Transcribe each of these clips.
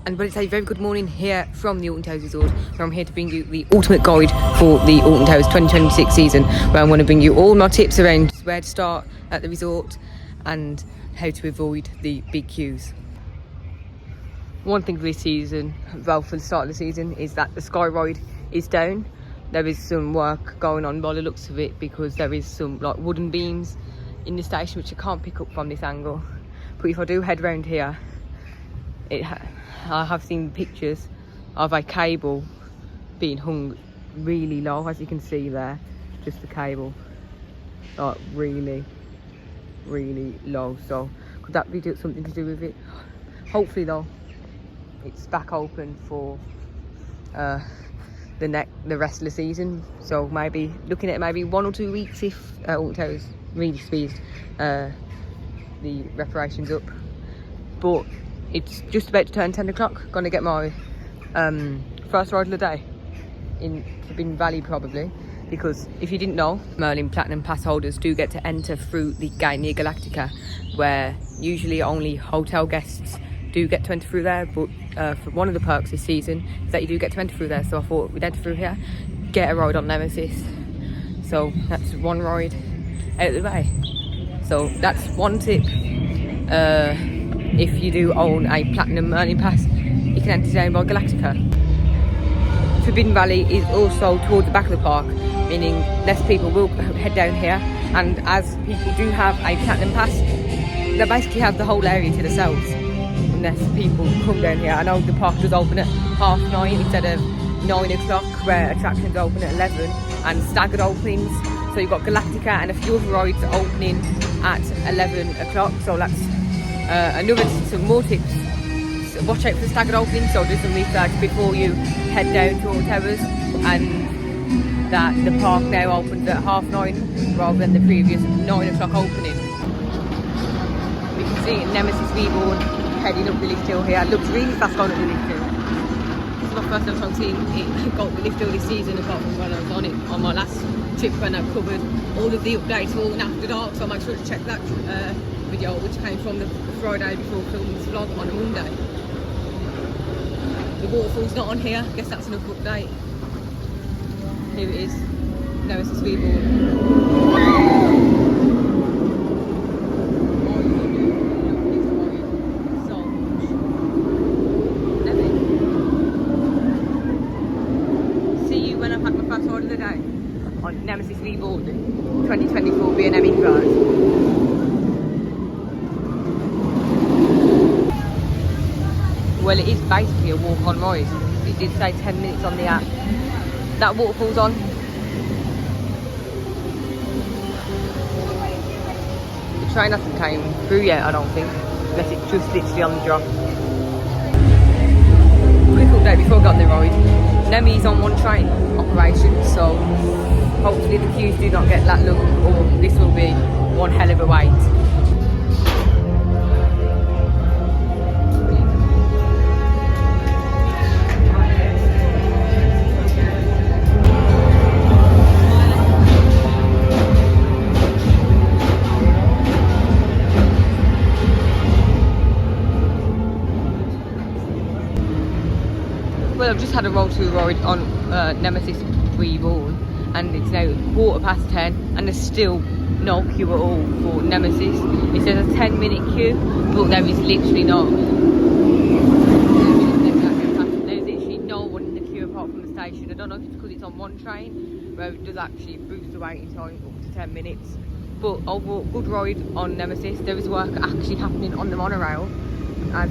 But it's a very good morning here from the Alton Towers Resort, where I'm here to bring you the ultimate guide for the Alton Towers 2026 season, where I'm going to bring you all my tips around where to start at the resort and how to avoid the big queues. One thing for this season, well, for the start of the season, is that the sky ride is down. There is some work going on by the looks of it, because there is some like wooden beams in the station which I can't pick up from this angle. But if I do head round here, I have seen pictures of a cable being hung really low, as you can see there. Just the cable, like really low. So could that be something to do with it? Hopefully though, it's back open for the rest of the season. So maybe looking at maybe 1 or 2 weeks if Alton Towers really speeds the reparations up. But it's just about to turn 10 o'clock. Gonna get my first ride of the day in Forbidden Valley probably, because if you didn't know, Merlin Platinum Pass holders do get to enter through the gate near Galactica, where usually only hotel guests do get to enter through there. But for one of the perks this season is that you do get to enter through there. So I thought we'd enter through here, get a ride on Nemesis. So that's one ride out of the way. So that's one tip. If you do own a Platinum Merlin Pass, you can enter down by Galactica. Forbidden Valley is also towards the back of the park, meaning less people will head down here. And as people do have a Platinum Pass, they basically have the whole area to themselves, unless people come down here. I know the park does open at 9:30 instead of 9 o'clock, where attractions open at 11 and staggered openings. So you've got Galactica and a few other rides opening at 11 o'clock. So that's some more tips. So watch out for the staggered opening, so do some research before you head down to Alton Towers, and that the park now opens at 9:30 rather than the previous 9 o'clock opening. You can see Nemesis Reborn heading up the lift hill here. It looks really fast going up the lift hill. It's my first time seeing it go up the lift hill this season, apart from when I was on it on my last trip, when I've covered all of the updates for and after dark. So make sure to check that video, which came from the Friday before filming this vlog on a Monday. The waterfall's not on here. I guess that's enough update. Here it is. Nemesis Reborn. On Nemesis Reborn 2024 B&M cars. Well, it is basically a walk-on ride. It did say 10 minutes on the app. That waterfall's on. The train hasn't came through yet, I don't think, unless it's just literally on the drop. Quick update before I got on the ride. Nemi's on one train operation, so hopefully the queues do not get that long, or this will be one hell of a wait. Well, I've just had a roll-through ride on Nemesis Reborn, and it's now 10:15 and there's still no queue at all for Nemesis. It says a 10-minute queue, but there is literally not. There's literally no one in the queue apart from the station. I don't know if it's because it's on one train, where it does actually boost the waiting time up to 10 minutes. But overall, good ride on Nemesis. There is work actually happening on the monorail, and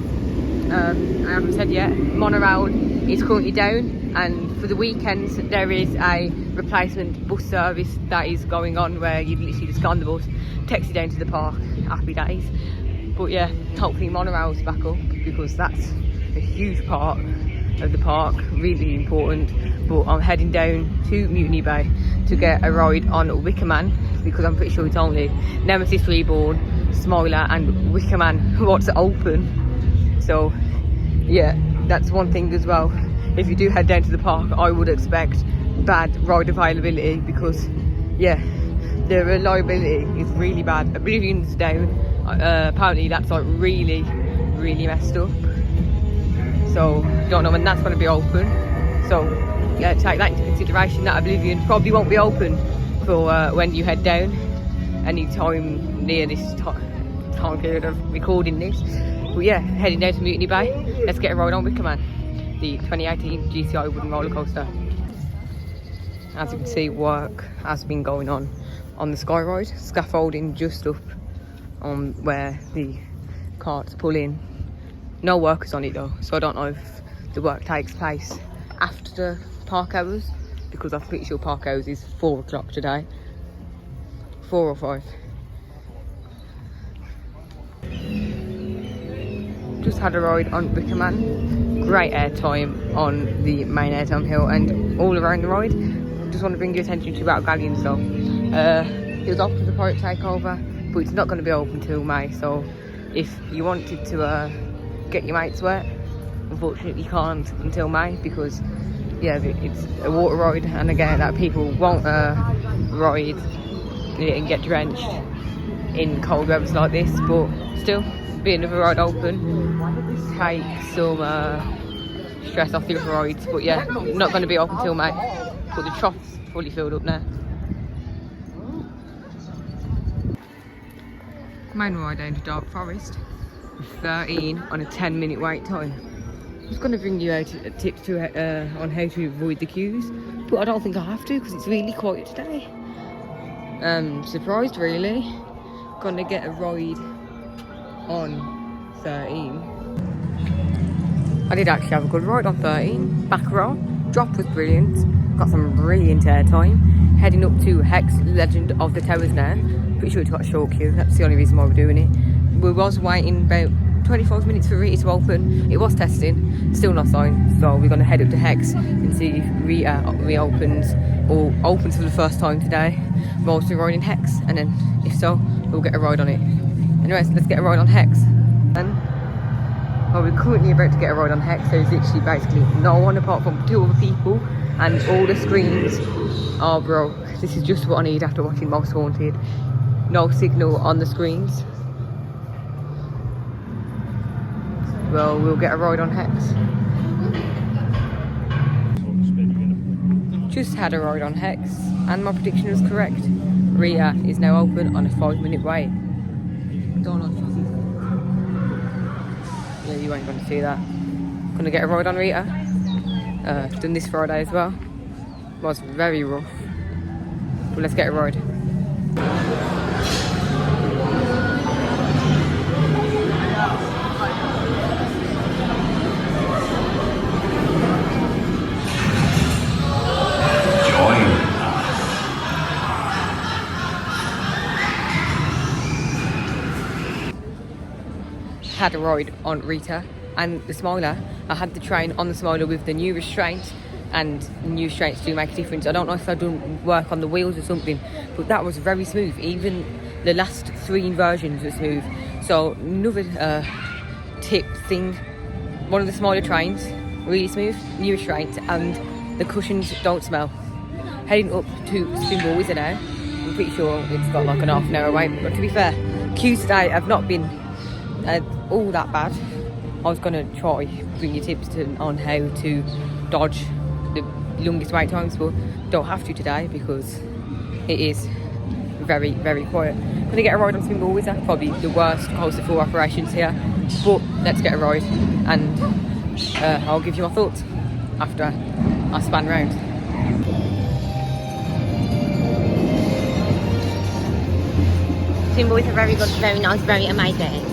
I haven't said yet, monorail is currently down, and for the weekends there is a replacement bus service that is going on, where you literally just get on the bus, takes you down to the park. Happy days. But yeah, hopefully monorail's back up, because that's a huge part of the park, really important. But I'm heading down to Mutiny Bay to get a ride on Wicker Man, because I'm pretty sure it's only Nemesis Reborn, Smiler and Wicker Man what's open. So yeah, that's one thing as well. If you do head down to the park, I would expect bad ride availability, because yeah, the reliability is really bad. Oblivion's down. Apparently that's like really messed up. so don't know when that's going to be open. So yeah, take that into consideration, that Oblivion probably won't be open for when you head down any time near this time period of recording this. But yeah, heading down to Mutiny Bay. Let's get a ride on Wicker Man, the 2018 GCI wooden roller coaster. As you can see, work has been going on the sky ride. Scaffolding just up on where the carts pull in. No workers on it though, so I don't know if the work takes place after the park hours, because I'm pretty sure park hours is 4 o'clock today. 4 or 5. Just had a ride on Wicker Man. Great airtime on the main airtime hill and all around the ride. Just want to bring your attention to about Galleons though. It was off for the Pirate Takeover, but it's not going to be open until May, so if you wanted to get your mates wet, unfortunately you can't until May, because yeah, it's a water ride, and again that people won't ride it and get drenched in cold weathers like this, but still be another ride open, take some stress off the other rides. But yeah, not going to be open till May, but the trough's fully filled up now. Main ride down to Dark Forest, 13 on a 10-minute wait time. I was going to bring you out tips to on how to avoid the queues, but I don't think I have to because it's really quiet today. Surprised really. Gonna get a ride on 13. I did actually have a good ride on 13. Back row, drop was brilliant. Got some brilliant airtime. Heading up to Hex Legend of the Towers now. Pretty sure it's got a short queue. That's the only reason why we're doing it. We was waiting about 25 minutes for Rita to open. It was testing, still not signed, so we're going to head up to Hex and see if Rita reopens or opens for the first time today. We're also riding Hex, and then if so, we'll get a ride on it. Anyways, let's get a ride on Hex. Well, we're currently about to get a ride on Hex. There's literally basically no one apart from 2 other people, and all the screens are broke. This is just what I need after watching Most Haunted. No signal on the screens. Well, we'll get a ride on Hex. Just had a ride on Hex, and my prediction was correct. Rhea is now open on a 5-minute wait. Don't know. Yeah, you ain't gonna see that. Gonna get a ride on Rita. Done this Friday as well. Was very rough. But let's get a ride. Had a ride on Rita and the Smiler. I had the train on the Smiler with the new restraints, and new restraints do make a difference. I don't know if I've done work on the wheels or something, but that was very smooth. Even the last 3 inversions were smooth. So another tip thing, one of the Smiler trains, really smooth, new restraints, and the cushions don't smell. Heading up to Spinball Wizard now. I'm pretty sure it's got like an half an hour wait, but to be fair, queues today have not been all that bad. I was going to try bring you tips on how to dodge the longest wait times, but don't have to today because it is very, very quiet. I'm going to get a ride on Spinball Wizard, probably the worst coaster for operations here, but let's get a ride, and I'll give you my thoughts after I span round. Spinball Wizard, very good, very nice, very amazing.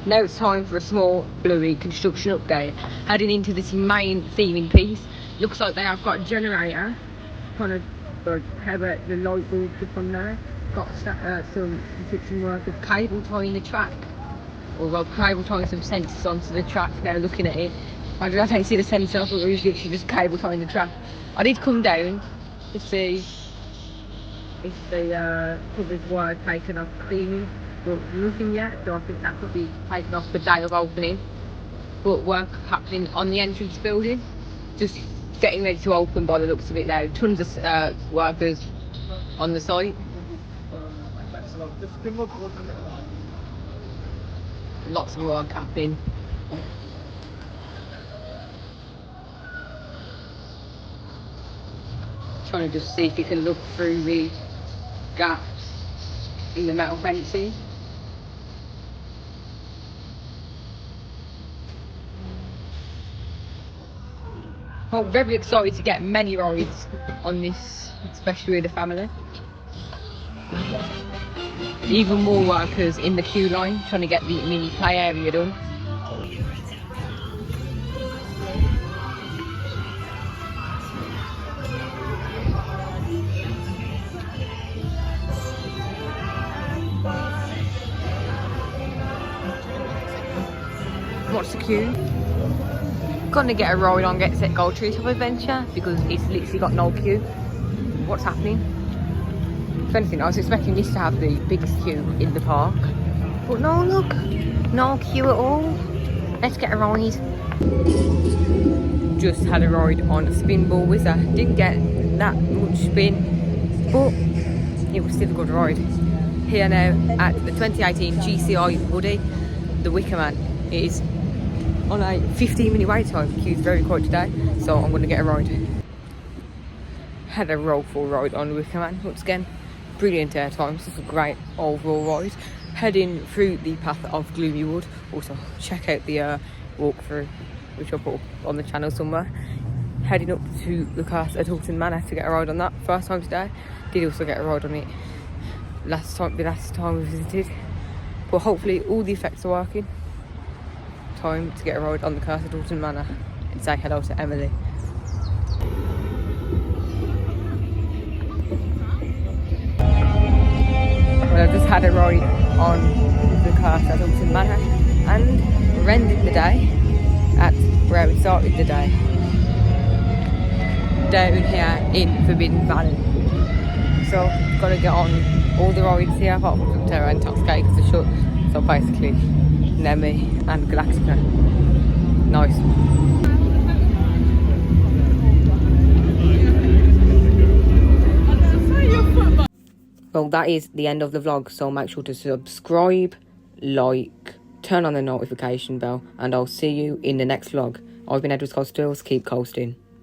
Now it's time for a small bluey construction update. Heading into this main theming piece. Looks like they have got a generator trying to power the light bulbs up on there. Got some construction work of cable tying the track, or well, cable tying some sensors onto the track. Now looking at it, I don't see the sensor, I thought it was literally just cable tying the track. I did come down to see if the covered wire taken off cleaning, but nothing yet, so I think that could be taken off the day of opening. But work happening on the entrance building, just getting ready to open by the looks of it now. Tons of workers on the site. Lots of work happening. Trying to just see if you can look through the gaps in the metal fencing. I'm very excited to get many rides on this, especially with the family. Even more workers in the queue line trying to get the mini play area done. What's the queue? Gonna get a ride on Get Set Go Tree Top Adventure because it's literally got no queue. What's happening? If anything, I was expecting this to have the biggest queue in the park. But no, look, no queue at all. Let's get a ride. Just had a ride on Spinball Wizard. Didn't get that much spin, but it was still a good ride. Here now at the 2018 GCI Woody, the Wicker Man. It is on a 15-minute wait time. The queue's very quiet today, so I'm going to get a ride. Had a rollful ride on Wicker Man once again. Brilliant air times. This is a great overall ride. Heading through the path of Gloomy Wood. Also check out the walkthrough, which I'll put up on the channel somewhere. Heading up to the castle at Alton Manor to get a ride on that. First time today. Did also get a ride on it the last time we visited. But hopefully all the effects are working. Time to get a ride on the castle at Alton Manor and say hello to Emily. Well, I've just had a ride on the castle at Alton Manor and we're ending the day at where we started the day, down here in Forbidden Valley. So got to get on all the rides here apart from Terra and Toxicate because they're shut. So basically Nemi and Galactica. Nice. Well, that is the end of the vlog, so make sure to subscribe, like, turn on the notification bell, and I'll see you in the next vlog. I've been Edward Coastills, keep coasting.